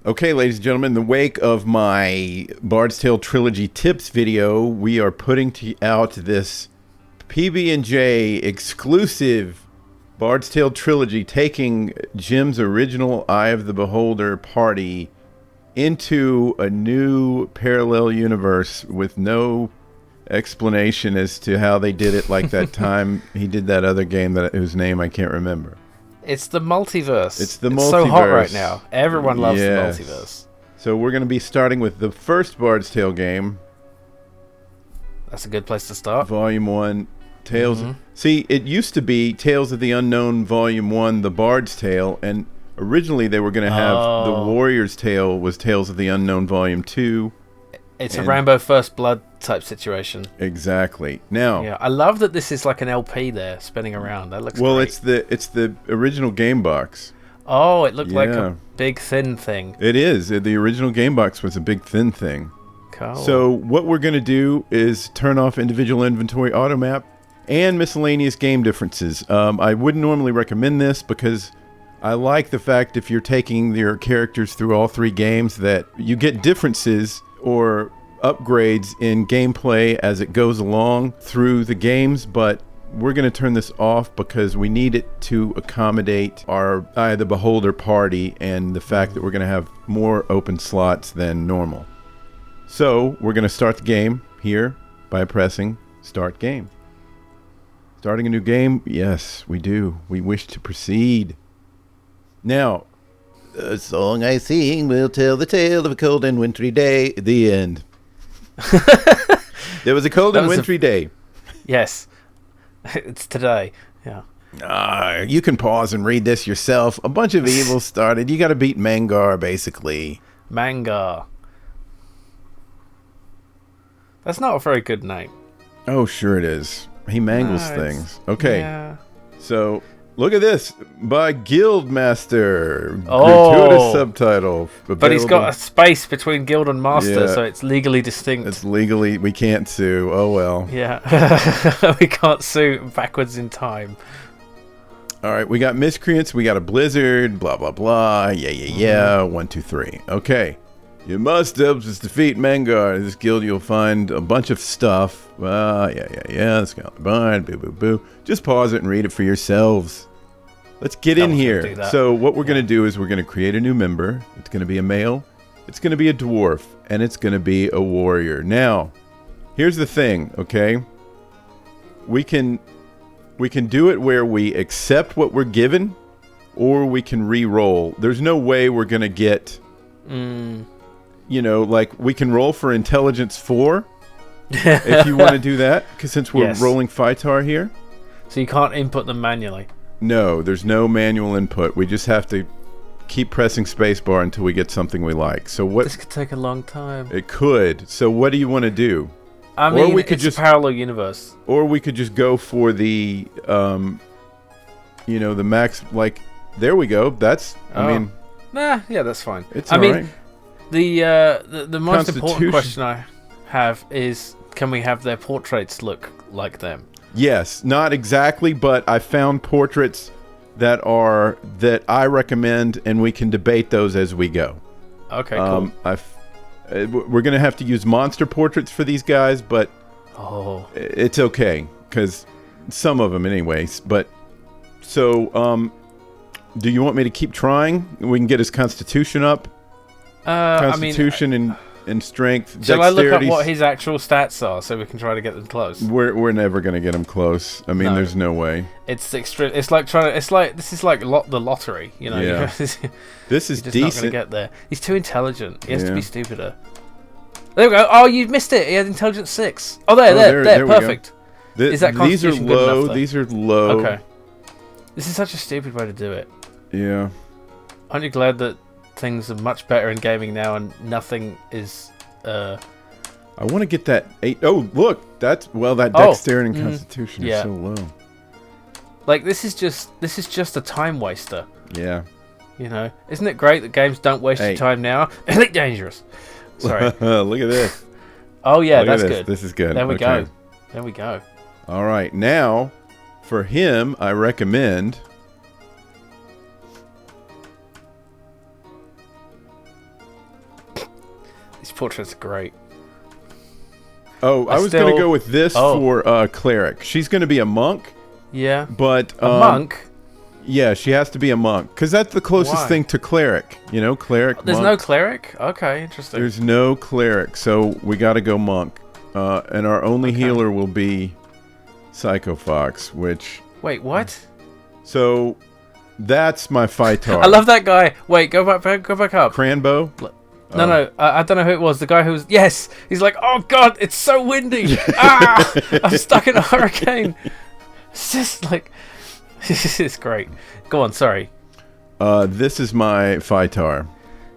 Okay, ladies and gentlemen, in the wake of my Bard's Tale Trilogy tips video, we are putting out this PB&J exclusive Bard's Tale Trilogy, taking Jim's original Eye of the Beholder party into a new parallel universe with no explanation as to how they did it, like that time he did that other game whose name I can't remember. It's the multiverse. It's the multiverse. It's so hot right now. Everyone loves the multiverse. So we're going to be starting with the first Bard's Tale game. That's a good place to start. Volume 1, Tales. See, it used to be Tales of the Unknown Volume 1, The Bard's Tale, and originally they were going to have The Warrior's Tale was Tales of the Unknown Volume 2. It's a Rambo First Blood type situation. Exactly. Now, yeah, I love that this is like an LP there spinning around. That looks well, great. it's the original game box. Oh, it looked like a big thin thing. It is. The original game box was a big thin thing. Cool. So what we're going to do is turn off individual inventory auto map and miscellaneous game differences. I wouldn't normally recommend this because I like the fact if you're taking your characters through all three games that you get differences or upgrades in gameplay as it goes along through the games, but we're going to turn this off because we need it to accommodate our Eye of the Beholder party and the fact that we're going to have more open slots than normal. So we're going to start the game here by pressing Start Game. Starting a new game? Yes, we do. We wish to proceed. Now, the song I sing will tell the tale of a cold and wintry day. The end. There was a cold and wintry day. Yes. It's today. Yeah. You can pause and read this yourself. A bunch of evil started. You got to beat Mangar, basically. Mangar. That's not a very good name. Oh, sure it is. He mangles things. Okay. Yeah. So, look at this. By Guildmaster. Gratuitous subtitle. But he's got a space between Guild and Master, so it's legally distinct. It's legally... We can't sue. Oh, well. Yeah. We can't sue backwards in time. All right. We got miscreants. We got a blizzard. Blah, blah, blah. Yeah. 1, 2, 3. Okay. You must help us defeat Mangar. In this guild, you'll find a bunch of stuff. Let's go. Boo, boo, boo. Just pause it and read it for yourselves. Let's get in here. So what we're going to do is we're going to create a new member. It's going to be a male. It's going to be a dwarf. And it's going to be a warrior. Now, here's the thing, okay? We can do it where we accept what we're given, or we can re-roll. There's no way we're going to get... You know, like we can roll for intelligence 4 if you want to do that, because since we're rolling Phytar here. So you can't input them manually? No, there's no manual input. We just have to keep pressing spacebar until we get something we like. So what? This could take a long time. It could. So what do you want to do? I mean, it's a parallel universe. Or we could just go for the, the max. Like, there we go. That's. I mean. Nah, yeah, that's fine. It's all right. The most important question I have is, can we have their portraits look like them? Yes, not exactly, but I found portraits that I recommend, and we can debate those as we go. Okay, cool. We're gonna have to use monster portraits for these guys, but it's okay because some of them, anyways. But so, do you want me to keep trying? We can get his constitution up. Constitution and strength. Shall I look up what his actual stats are so we can try to get them close? We're never gonna get him close. I mean, there's no way. It's extreme. It's like this is like the lottery. You know. Yeah. This is just decent. Not gonna get there. He's too intelligent. He has to be stupider. There we go. Oh, you missed it. He had intelligence 6. Oh, there. Perfect. Is that constitution good enough, though? These are low. Okay. This is such a stupid way to do it. Yeah. Aren't you glad that things are much better in gaming now and nothing is I want to get that 8. Oh, look, that dexterity and constitution is so low. Like this is just a time waster. Yeah. You know, isn't it great that games don't waste your time now? Elite dangerous. Sorry. Look at this. Oh yeah, that's good. This is good. There we go. There we go. All right, now for him, I recommend portraits are great. Oh, I was going to go with this for cleric. She's going to be a monk. Yeah. But a monk? Yeah, she has to be a monk. Because that's the closest thing to cleric. You know, cleric, There's monk. no cleric? Okay, interesting. There's no cleric, so we got to go monk. And our only healer will be Psycho Fox, which... Wait, what? So, that's my Phytar. I love that guy. Wait, go back up. Cranbo? No, I don't know who it was. The guy who was... Yes! He's like, oh god, it's so windy! I'm stuck in a hurricane! It's just like... It's great. Go on, sorry. This is my Phytar.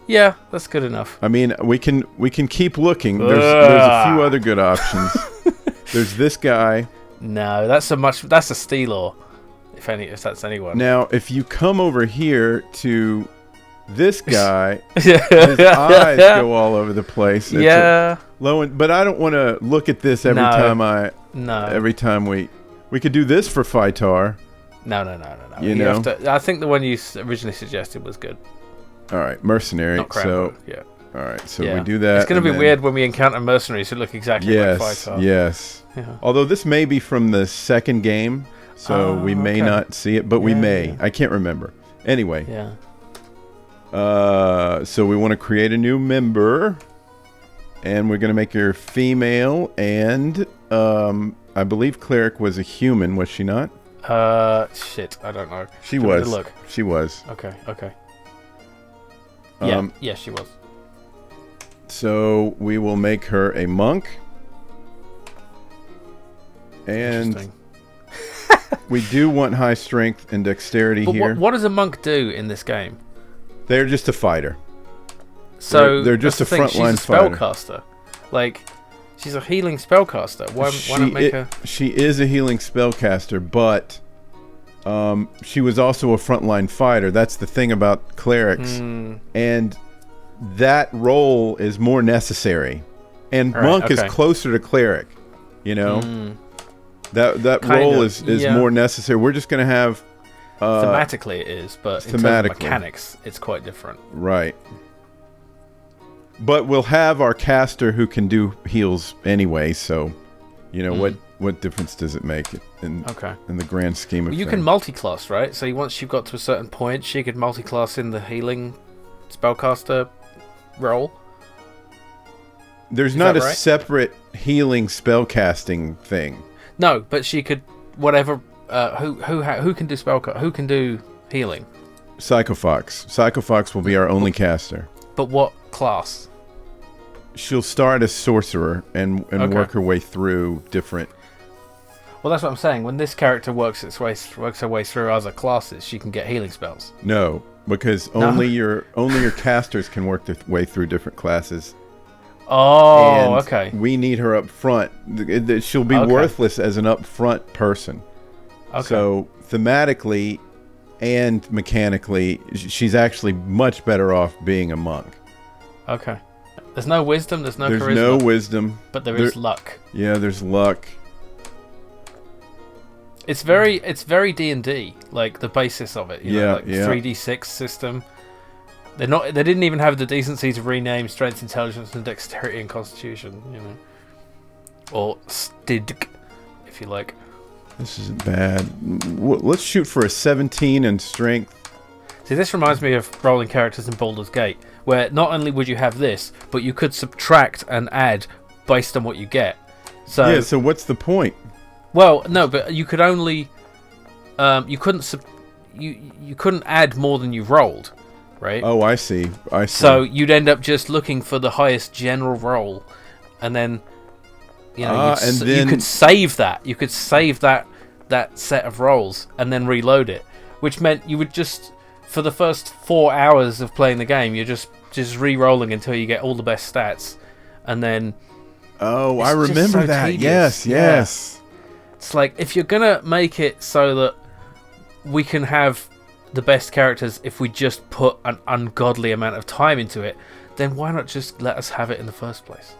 Yeah, that's good enough. I mean, we can keep looking. There's a few other good options. There's this guy. No, that's a Steelor. If that's anyone. Now, if you come over here to this guy, his eyes go all over the place. It's but I don't want to look at this every time Every time we could do this for Phytar. No. You know? I think the one you originally suggested was good. All right, mercenary. Not so yeah. All right, so we do that. It's going to be weird when we encounter mercenaries who look exactly like Phytar. Yes. Yeah. Although this may be from the second game, so we may not see it, but we may. Yeah. I can't remember. Anyway. Yeah. So we want to create a new member, and we're going to make her female, and I believe cleric was a human, was she not? Shit, I don't know. She was. Look. She was. Okay. Yeah, she was. So we will make her a monk. And we do want high strength and dexterity here. What does a monk do in this game? They're just a fighter. So they're just a frontline fighter. Spellcaster. Like, she's a healing spellcaster. Why not make her? She is a healing spellcaster, but she was also a frontline fighter. That's the thing about clerics. And that role is more necessary. And monk is closer to cleric. You know? That role is more necessary. We're just going to have... thematically it is, but in terms of mechanics, it's quite different. Right. But we'll have our caster who can do heals anyway, so... You know, what difference does it make in the grand scheme of things? You can multi-class, right? So once you've got to a certain point, she could multi-class in the healing spellcaster role. There's not a separate healing spellcasting thing. No, but she could whatever. Who can do who can do healing? Psycho Fox. Psycho Fox will be our only caster. But what class? She'll start as sorcerer and work her way through different. Well, that's what I'm saying. When this character works her way through other classes, she can get healing spells. No, because only your casters can work their way through different classes. Oh, and okay. We need her up front. She'll be worthless as an up front person. Okay. So thematically and mechanically, she's actually much better off being a monk. Okay. There's no wisdom, there's no charisma. There's no wisdom. But there is luck. Yeah, there's luck. It's very D&D, like the basis of it. You know, like 3d6 system. They didn't even have the decency to rename strength, intelligence, and dexterity and constitution, you know. Or STIDG, if you like. This isn't bad. Let's shoot for a 17 in strength. See, this reminds me of rolling characters in Baldur's Gate, where not only would you have this, but you could subtract and add based on what you get. So yeah. So what's the point? Well, no, but you could only you couldn't add more than you rolled, right? Oh, I see. So you'd end up just looking for the highest general roll, and then you know you could save that. You could save that set of rolls and then reload it, which meant you would just, for the first 4 hours of playing the game, you're just re-rolling until you get all the best stats, and then I remember that. Tedious. Yes. It's like, if you're gonna make it so that we can have the best characters if we just put an ungodly amount of time into it, then why not just let us have it in the first place?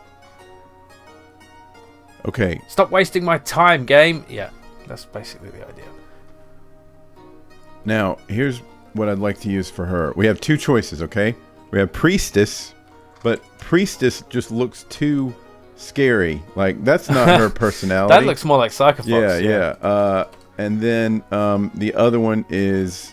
Okay. Stop wasting my time, game. Yeah, that's basically the idea. Now, here's what I'd like to use for her. We have two choices, okay? We have Priestess, But Priestess just looks too scary. Like, that's not her personality. That looks more like Psycho Fox. Yeah. And then the other one is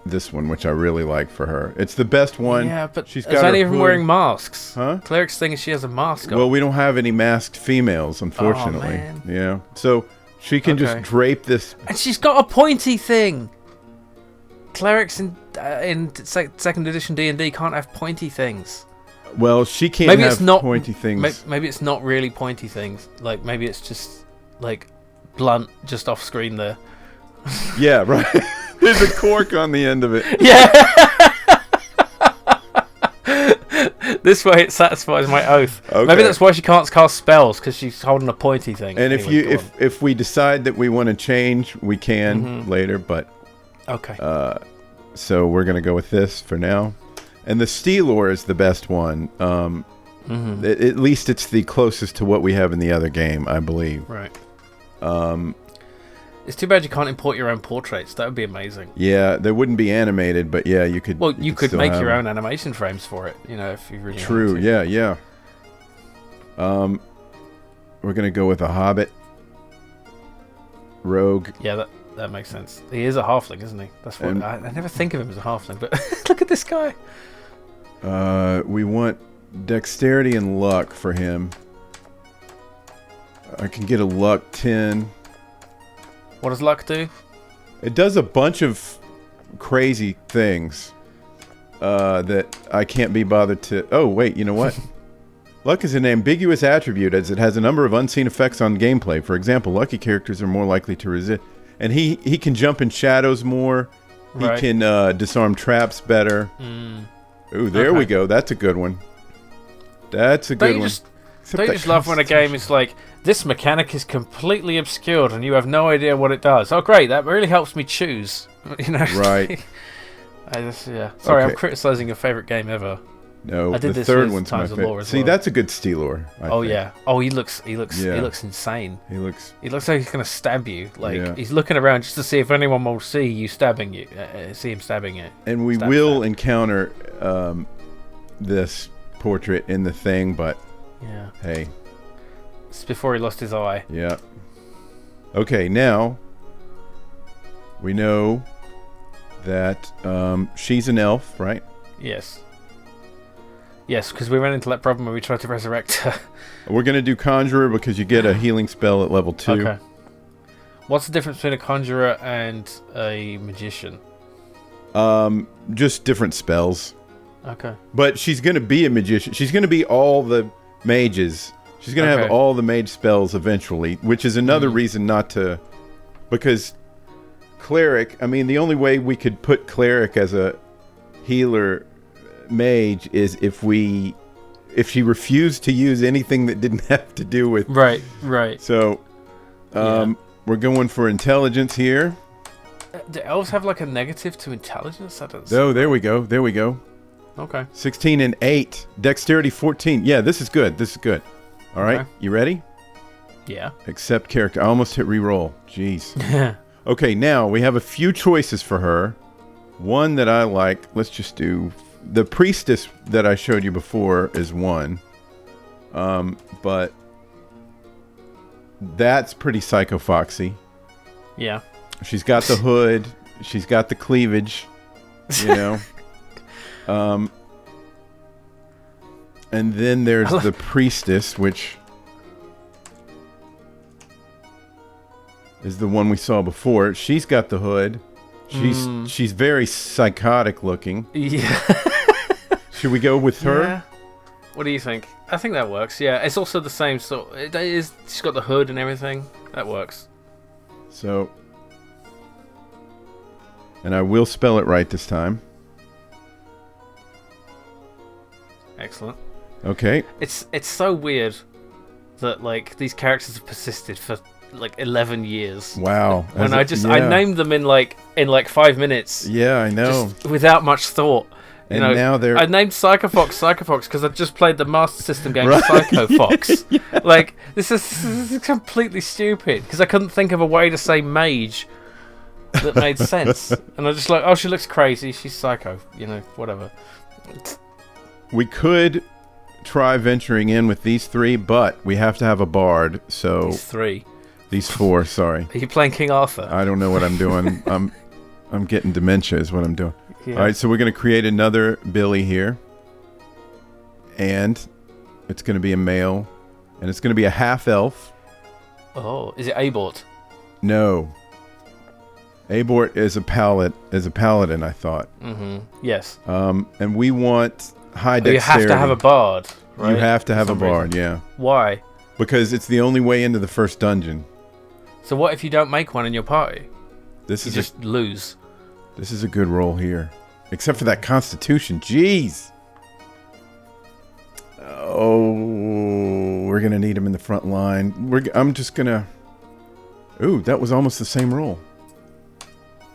this one, which I really like for her. It's the best one. Yeah, but she's is that even wearing masks? Huh? Cleric's thing is she has a mask on. Well, we don't have any masked females, unfortunately. Oh, man. Yeah. So she can just drape this. And she's got a pointy thing. Clerics in second edition D&D can't have pointy things. Well, she can't have pointy things. Maybe it's not really pointy things. Like, maybe it's just, like, blunt just off screen there. Yeah, right. There's a cork on the end of it. Yeah. This way it satisfies my oath. Okay. Maybe that's why she can't cast spells, because she's holding a pointy thing. And anyway, if we decide that we want to change, we can later. But okay. So we're gonna go with this for now. And the Steelor is the best one. At least it's the closest to what we have in the other game, I believe. Right. It's too bad you can't import your own portraits. That would be amazing. Yeah, they wouldn't be animated, but yeah, you could. Well, you could make your own animation frames for it. You know, if you really. True. wanted to. Yeah. We're gonna go with a Hobbit rogue. Yeah, that makes sense. He is a halfling, isn't he? That's what I never think of him as a halfling, but look at this guy. We want dexterity and luck for him. I can get a luck 10. What does luck do? It does a bunch of crazy things that I can't be bothered to... Oh, wait, you know what? Luck is an ambiguous attribute as it has a number of unseen effects on gameplay. For example, lucky characters are more likely to resist... And he can jump in shadows more. Right. He can disarm traps better. Ooh, there we go. That's a good one. That's a good one. Don't you just love when a game is like, this mechanic is completely obscured and you have no idea what it does? Oh, great. That really helps me choose. You know? Right. Sorry, okay. I'm criticizing your favorite game ever. No, the third one's my favorite. See, that's a good Steelor. I think. Yeah. Oh, he looks insane. He looks like he's gonna stab you. Like he's looking around just to see if anyone will see you stabbing you. See him stabbing you. And we will encounter this portrait in the thing, but hey, it's before he lost his eye. Yeah. Okay, now we know that she's an elf, right? Yes. Yes, because we ran into that problem when we tried to resurrect her. We're going to do Conjurer because you get a healing spell at level 2. Okay. What's the difference between a Conjurer and a Magician? Just different spells. Okay. But she's going to be a Magician. She's going to be all the mages. She's going to have all the mage spells eventually, which is another reason not to... Because Cleric... I mean, the only way we could put Cleric as a healer... mage is if she refused to use anything that didn't have to do with right so we're going for intelligence here. Do elves have like a negative to intelligence? There we go. Okay. 16 and 8 dexterity 14. Yeah, this is good. All right, you ready? Yeah. Accept character. I almost hit reroll. Jeez. Okay, now we have a few choices for her. One that I like, let's just do the priestess that I showed you before is one. But that's pretty Psycho Foxy. Yeah. She's got the hood. She's got the cleavage. You know. And then there's the priestess, which is the one we saw before. She's got the hood. She's very psychotic looking. Yeah. Should we go with her? Yeah. What do you think? I think that works. Yeah, it's also the same sort. It is. She's got the hood and everything. That works. So, and I will spell it right this time. Excellent. Okay. It's so weird that like these characters have persisted for like 11 years. Wow. I named them in like 5 minutes. Yeah, I know. Just without much thought. And now they're... I named Psycho Fox because I just played the Master System game Psycho Fox. Yeah. Like this is completely stupid because I couldn't think of a way to say mage that made sense. And I was just like, oh, she looks crazy. She's psycho. You know, whatever. we could try venturing in with these 3, but we have to have a bard. So these 4. Sorry. Are you playing King Arthur? I don't know what I'm doing. I'm getting dementia is what I'm doing. Yeah. All right, so we're going to create another Billy here, and it's going to be a male, and it's going to be a half elf. Oh, is it Abort? No. Abort is a paladin, I thought. Mm-hmm. Yes. And we want high dexterity. You have to have a bard, right? You have to have a bard, yeah. Why? Because it's the only way into the first dungeon. So what if you don't make one in your party? You just lose. This is a good roll here. Except for that constitution. Jeez. Oh, we're going to need him in the front line. I'm just going to... Ooh, that was almost the same roll.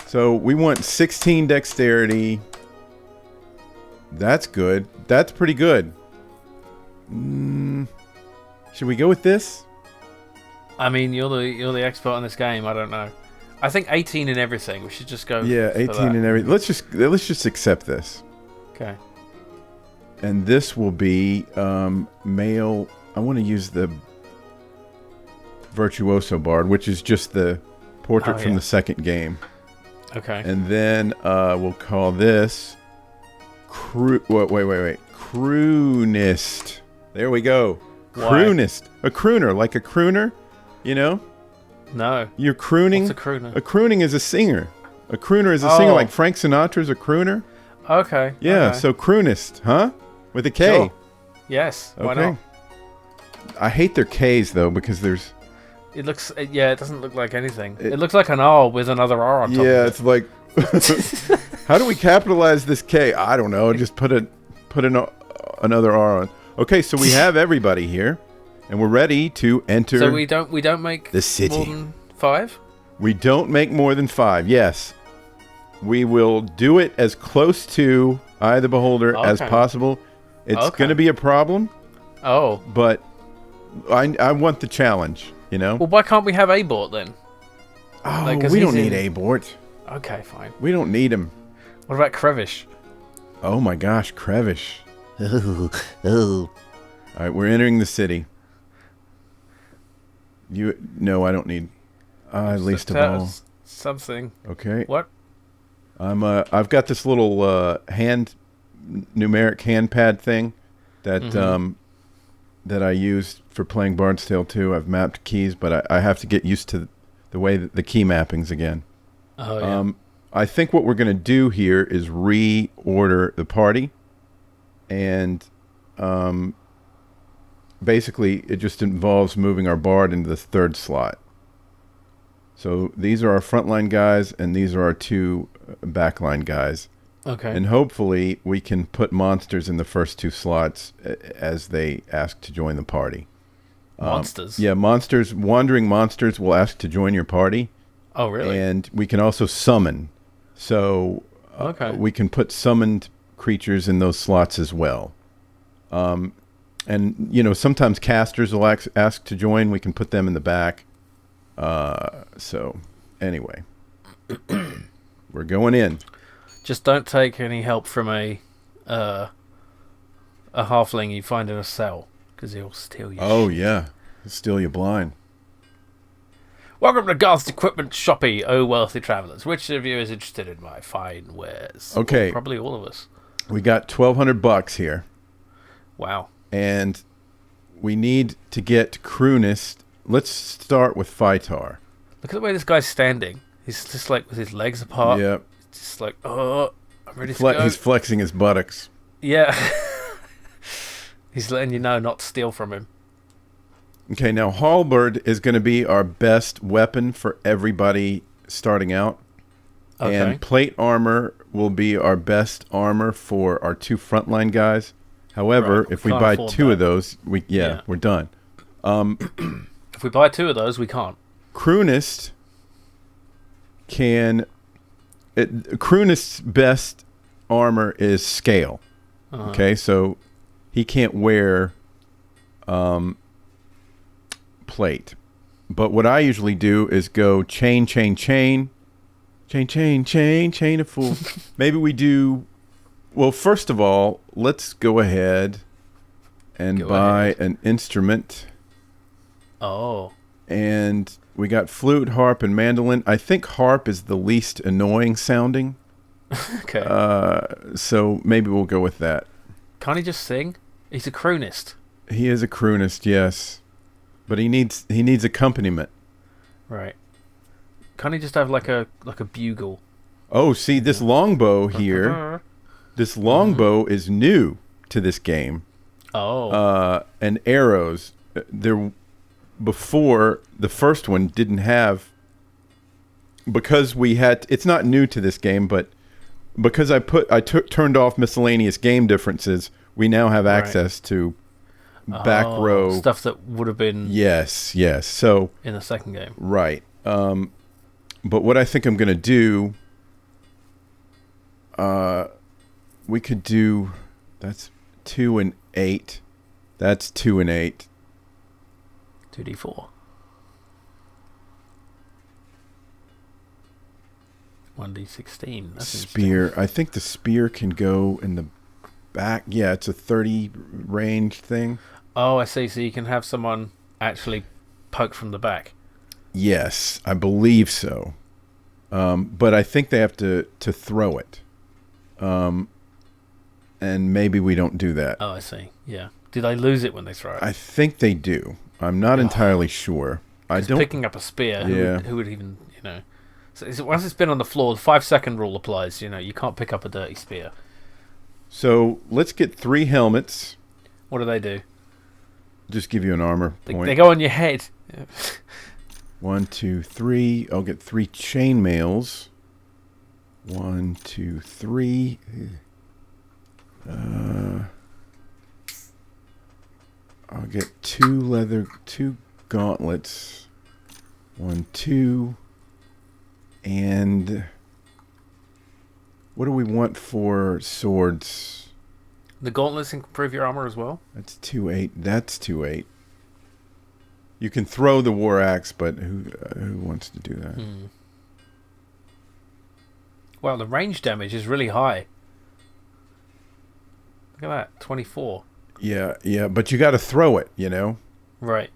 So we want 16 dexterity. That's good. That's pretty good. Should we go with this? I mean, you're the expert on this game. I don't know. I think 18 in everything. We should just go. Yeah, 18 in everything. Let's just accept this. Okay. And this will be male. I want to use the Virtuoso Bard, which is just the portrait from the second game. Okay. And then we'll call this wait. Kroonist. There we go. Why? Kroonist. A crooner, like a crooner, you know? No. You're crooning. What's a crooner? A crooning is a singer. A crooner is a singer, like Frank Sinatra's a crooner. Okay. Yeah, okay. so Kroonist, huh? With a K. Sure. Yes. Why not? I hate their K's though because there's. It looks. It doesn't look like anything. It looks like an R with another R on top. Yeah, of it. it's like. How do we capitalize this K? I don't know. Just put another R on. Okay, so we have everybody here, and we're ready to enter. So we don't make the city. More than 5? We don't make more than 5. Yes, we will do it as close to Eye the Beholder as possible. It's going to be a problem. Oh, but I want the challenge. You know. Well, why can't we have Abort then? Oh, we don't need Abort. Okay, fine. We don't need him. What about Crevish? Oh my gosh, Crevish. Oh. All right, we're entering the city. No, I don't need. At least a ball. Something. Okay. What? I've got this little numeric handpad thing that that I used for playing Bard's Tale 2. I've mapped keys, but I have to get used to the way that the key mappings again. Oh yeah. I think what we're going to do here is reorder the party, and basically it just involves moving our bard into the 3rd slot. So these are our frontline guys, and these are our 2 backline guys. Okay. And hopefully we can put monsters in the first 2 slots as they ask to join the party. Monsters? Yeah, monsters. Wandering monsters will ask to join your party. Oh, really? And we can also summon. So we can put summoned creatures in those slots as well. And, sometimes casters will ask to join. We can put them in the back. So, anyway. We're going in. Just don't take any help from a halfling you find in a cell, because he'll steal you. Oh, yeah. He'll steal you blind. Welcome to Garth's Equipment Shoppy, oh wealthy travellers. Which of you is interested in my fine wares? Okay. Well, probably all of us. We got $1,200 here. Wow. And we need to get Kroonist. Let's start with Phytar. Look at the way this guy's standing. He's just like with his legs apart. Yep. Just like, I'm ready to go. He's flexing his buttocks. Yeah. He's letting you know not to steal from him. Okay, now halberd is going to be our best weapon for everybody starting out. Okay. And plate armor will be our best armor for our 2 frontline guys. However, if we buy 2 of those, we're done. If we buy 2 of those, we can't. Kroonist Kroonist's best armor is scale. Uh-huh. Okay, so he can't wear plate. But what I usually do is go chain of fools. Maybe we do Well, first of all, let's go ahead and buy an instrument. Oh. And we got flute, harp, and mandolin. I think harp is the least annoying sounding. Okay. So maybe we'll go with that. Can't he just sing? He's a Kroonist. He is a Kroonist, yes. But he needs accompaniment. Right. Can't he just have like a bugle? Oh, see, this longbow here. This longbow is new to this game. Oh. And arrows. Before, the first one didn't have... Because it's not new to this game, but because I turned off miscellaneous game differences, we now have access to back row... Stuff that would have been... Yes. So in the second game. Right. But what I think I'm going to do... we could do... That's 2 and 8. That's 2 and 8. 2d4. 1d16. That's spear. I think the spear can go in the back. Yeah, it's a 30 range thing. Oh, I see. So you can have someone actually poke from the back. Yes, I believe so. But I think they have to throw it. And maybe we don't do that. Oh, I see. Yeah. Do they lose it when they throw it? I think they do. I'm not entirely sure. Picking up a spear. Who would even, So once it's been on the floor, the 5-second rule applies. You can't pick up a dirty spear. So let's get 3 helmets. What do they do? Just give you an armor point. They go on your head. 1, 2, 3. I'll get 3 chainmails. 1, 2, 3. I'll get 2 gauntlets. 1, 2. And what do we want for swords? The gauntlets improve your armor as well? That's 2, 8. That's 2, 8. You can throw the war axe, but who wants to do that? Well, the range damage is really high. Look at that, 24. Yeah, but you got to throw it, Right.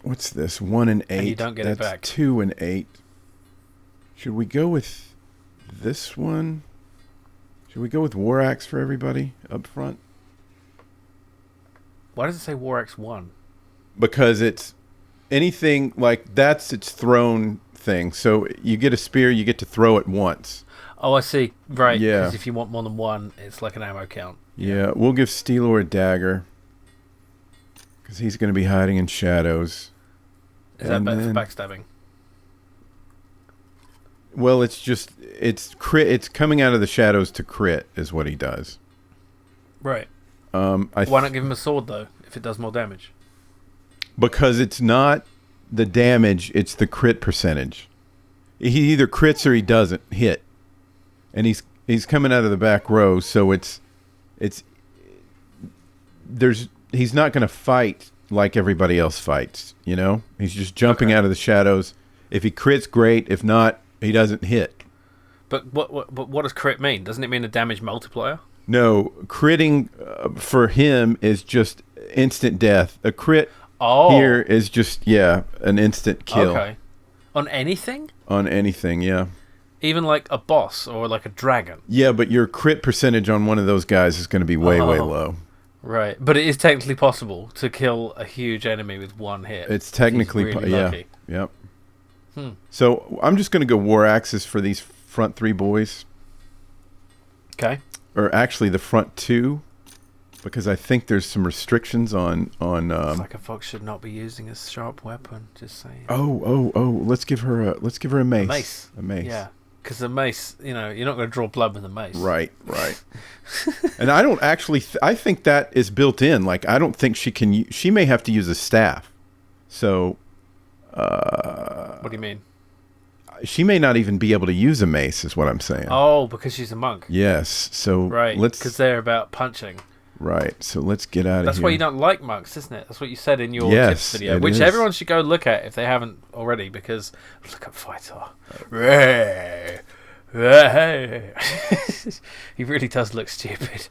What's this? 1 and 8. And you don't get it back. 2 and 8. Should we go with this one? Should we go with war axe for everybody up front? Why does it say war axe 1? Because it's anything like that's its thrown thing. So you get a spear, you get to throw it once. Oh, I see. Right. Yeah. Because if you want more than one, it's like an ammo count. Yeah, we'll give Steeler a dagger. Because he's going to be hiding in shadows. Is that better for backstabbing? Well, it's crit. It's coming out of the shadows to crit is what he does. Right. Why not give him a sword, though, if it does more damage? Because it's not the damage, it's the crit percentage. He either crits or he doesn't hit. And he's coming out of the back row, so he's not going to fight like everybody else fights, He's just jumping out of the shadows. If he crits, great. If not, he doesn't hit. But what does crit mean? Doesn't it mean a damage multiplier? No, critting for him is just instant death. A crit here is just, an instant kill. Okay. On anything? On anything, yeah. Even like a boss or like a dragon? Yeah, but your crit percentage on one of those guys is going to be way low. Right, but it is technically possible to kill a huge enemy with one hit. It's technically, really lucky. Yep. So I'm just going to go war axes for these front 3 boys. Okay. Or actually the front 2, because I think there's some restrictions on. It's like a fox should not be using a sharp weapon. Just saying. Oh! Let's give her a mace. A mace. Yeah. Because the mace, you're not going to draw blood with a mace. Right. And I don't actually... I think that is built in. Like, I don't think she can... She may have to use a staff. So... what do you mean? She may not even be able to use a mace, is what I'm saying. Oh, because she's a monk. Yes. So right. Because they're about punching. Right. So let's get out of here. That's why you don't like monks, isn't it? That's what you said in your tips video, which everyone should go look at if they haven't already, because look at fighter. He really does look stupid.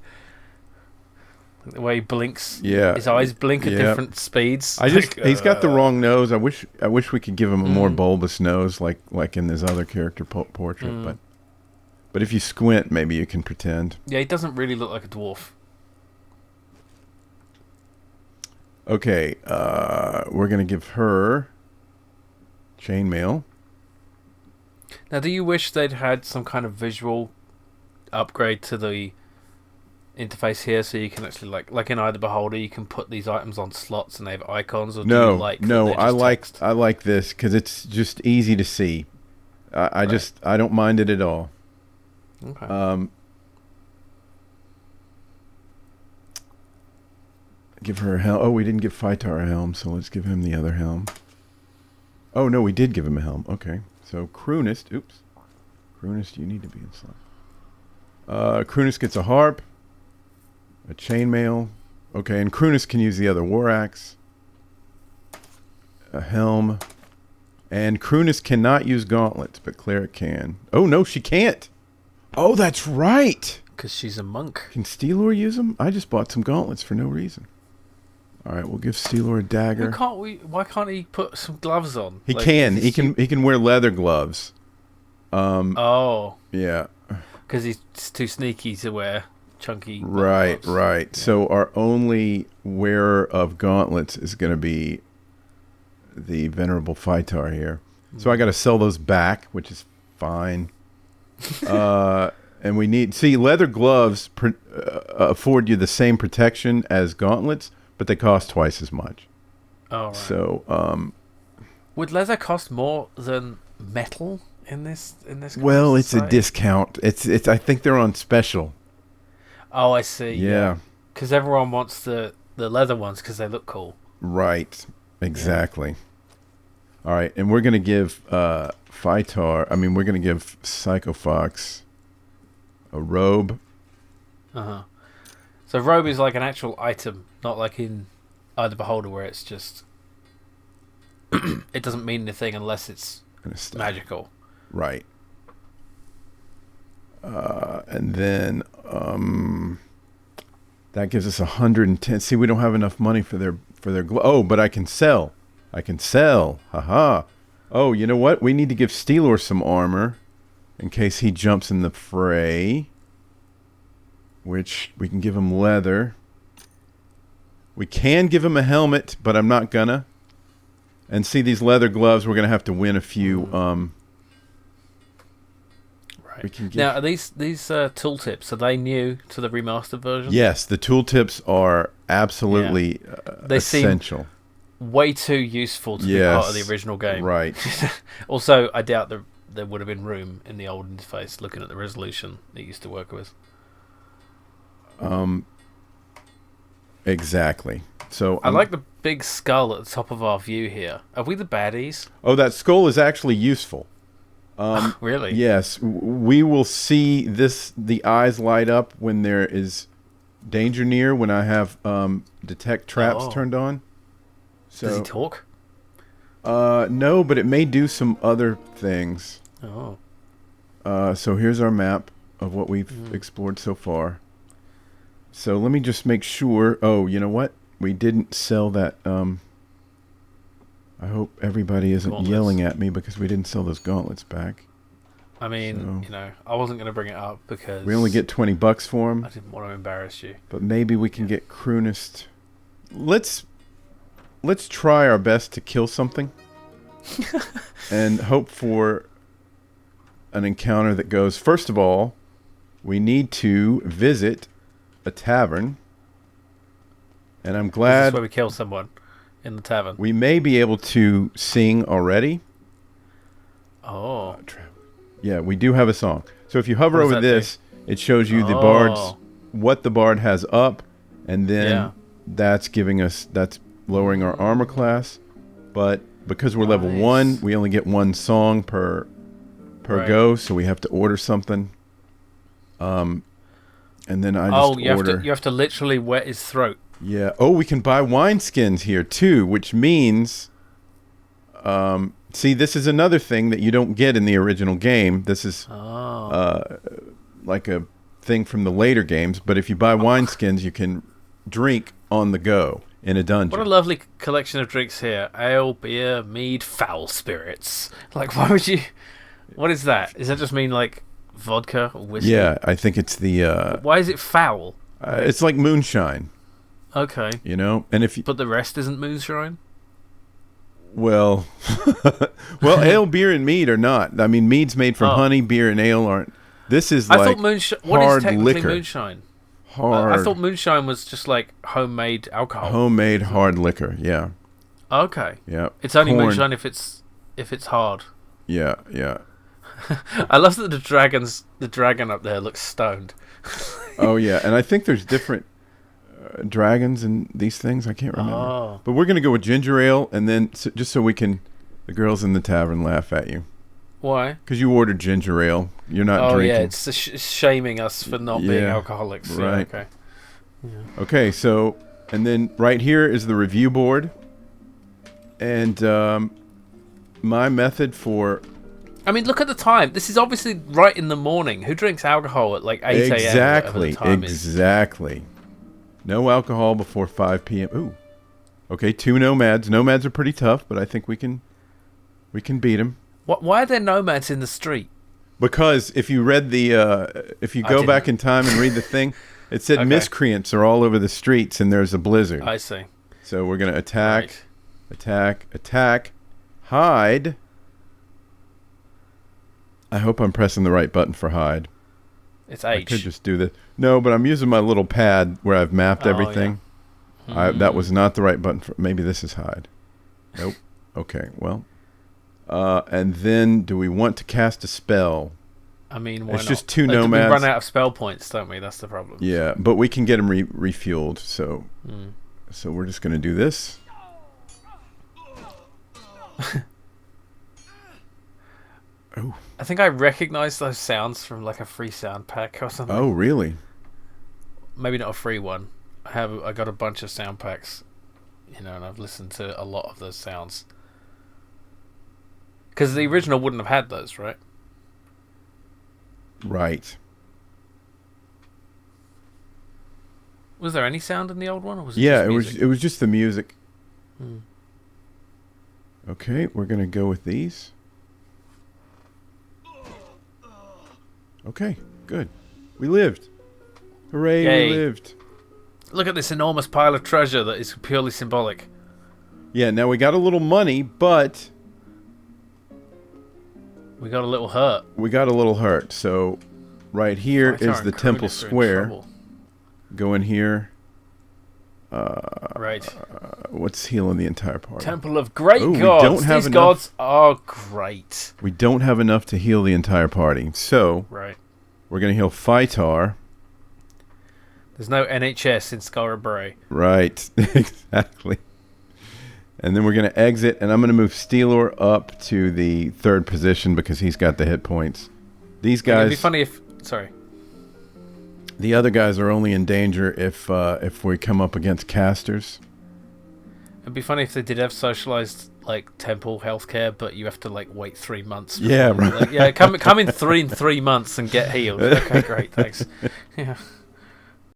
The way he blinks, yeah, his eyes blink at different speeds. He's got the wrong nose. I wish we could give him a more bulbous nose, like in this other character portrait. But if you squint, maybe you can pretend. Yeah, he doesn't really look like a dwarf. Okay, we're gonna give her chainmail. Now, do you wish they'd had some kind of visual upgrade to the interface here, so you can actually like in Eye Beholder, you can put these items on slots and they have icons? Or I like this because it's just easy to see. I don't mind it at all. Okay. Give her a helm. Oh, we didn't give Phytar a helm, so let's give him the other helm. Oh no, we did give him a helm. Okay, so Kroonist. Oops, Kroonist, you need to be in slot. Kroonist gets a harp, a chainmail. Okay, and Kroonist can use the other war axe, a helm, and Kroonist cannot use gauntlets, but Cleric can. Oh no, she can't. Oh, that's right. Because she's a monk. Can Steelor use them? I just bought some gauntlets for no reason. All right, we'll give Steelor a dagger. Why can't he put some gloves on? He can. He can wear leather gloves. Yeah. Because he's too sneaky to wear chunky. Right. gloves. Right. Yeah. So our only wearer of gauntlets is going to be the venerable Phytar here. So I got to sell those back, which is fine. And we need leather gloves afford you the same protection as gauntlets, but they cost twice as much. Oh, right. So, would leather cost more than metal in this? Well, it's a discount. It's. I think they're on special. Oh, I see. Yeah. Because everyone wants the leather ones because they look cool. Right. Exactly. Yeah. All right, and we're gonna give Phytar. I mean, we're gonna give Psycho Fox a robe. So robe is like an actual item, not like in Eye Beholder where it's just it doesn't mean anything unless it's magical. Right. And then that gives us 110. See, we don't have enough money for their Oh, but I can sell. Haha. Oh, you know what? We need to give Steelor some armor in case he jumps in the fray. Which we can give him leather. We can give him a helmet, but I'm not gonna. And see, these leather gloves, we're gonna have to win a few. Right. We can now, are these tooltips, are they new to the remastered version? Yes, the tooltips are absolutely they essential. Seem way too useful to be part of the original game. Right. Also, I doubt there would have been room in the old interface looking at the resolution it used to work with. Exactly. So I like the big skull at the top of our view here. Are we the baddies? Oh, that skull is actually useful. Really? Yes. We will see the eyes light up when there is danger near, when I have detect traps turned on. So, does he talk? No, but it may do some other things. Oh. So here's our map of what we've explored so far. So let me just make sure. Oh, you know what? We didn't sell that. I hope everybody isn't yelling at me because we didn't sell those gauntlets back. I mean, I wasn't going to bring it up because we only get $20 for them. I didn't want to embarrass you. But maybe we can get Kroonist. Let's try our best to kill something and hope for an encounter that goes. First of all, we need to visit a tavern, and I'm glad this is where we kill someone in the tavern. We may be able to sing already. Oh, yeah, we do have a song. So if you hover over this, it shows you the bard's what the bard has up, and then that's lowering our armor class. But because we're level 1, we only get one song per go, so we have to order something. And then I just order. You have to literally wet his throat. Yeah. Oh, we can buy wineskins here too, which means, see, this is another thing that you don't get in the original game. This is like a thing from the later games. But if you buy wineskins, you can drink on the go in a dungeon. What a lovely collection of drinks here. Ale, beer, mead, foul spirits. Like, why would you... What is that? Does that just mean, like, vodka or whiskey? Yeah, I think it's the... why is it foul? It's like moonshine. Okay. You know? And if you... But the rest isn't moonshine? Well... well, ale, beer, and mead are not. I mean, mead's made from honey, beer, and ale aren't... This is like thought what is technically liquor. Moonshine? Hard. I thought moonshine was just like homemade alcohol. Homemade hard liquor, yeah. Okay. Yeah. It's only moonshine if it's hard. Yeah. I love that the dragon up there looks stoned. Oh yeah, and I think there's different dragons in these things. I can't remember. Oh. But we're gonna go with ginger ale, and then just so the girls in the tavern laugh at you. Why? Because you ordered ginger ale. You're not drinking. Oh, yeah, it's shaming us for not being alcoholics. Right. Yeah, okay. Yeah. Okay, so, and then right here is the review board. And my method for... I mean, look at the time. This is obviously right in the morning. Who drinks alcohol at like 8 a.m.? Exactly. No alcohol before 5 p.m. Ooh. Okay, 2 nomads. Nomads are pretty tough, but I think we can beat them. Why are there nomads in the street? Because if you read if you go back in time and read the thing, it said miscreants are all over the streets and there's a blizzard. I see. So we're going to attack, hide. I hope I'm pressing the right button for hide. It's H. I could just do this. No, but I'm using my little pad where I've mapped everything. Yeah. That was not the right button for... Maybe this is hide. Nope. Okay, well... and then, do we want to cast a spell? I mean, why it's not? Just 2 nomads. We run out of spell points, don't we? That's the problem. Yeah, but we can get them refueled. So, so we're just going to do this. Oh, I think I recognize those sounds from like a free sound pack or something. Oh, really? Maybe not a free one. I got a bunch of sound packs, and I've listened to a lot of those sounds. Because the original wouldn't have had those, right? Right. Was there any sound in the old one? Or was it it was just the music. Okay, we're going to go with these. Okay, good. We lived. Hooray, Yay. We lived. Look at this enormous pile of treasure that is purely symbolic. Yeah, now we got a little money, but... We got a little hurt. So, right here is the temple square. Go in here. Right. What's healing the entire party? Temple of Great Gods. These gods are great. We don't have enough to heal the entire party. So, we're going to heal Phytar. There's no NHS in Skara Brae. Right. Exactly. And then we're going to exit, and I'm going to move Steelor up to the 3rd position because he's got the hit points. These guys... It'd be funny if... Sorry. The other guys are only in danger if we come up against casters. It'd be funny if they did have socialized like temple healthcare, but you have to like wait 3 months. Yeah, right. Like, come in 3 months and get healed. Okay, great, thanks. Yeah.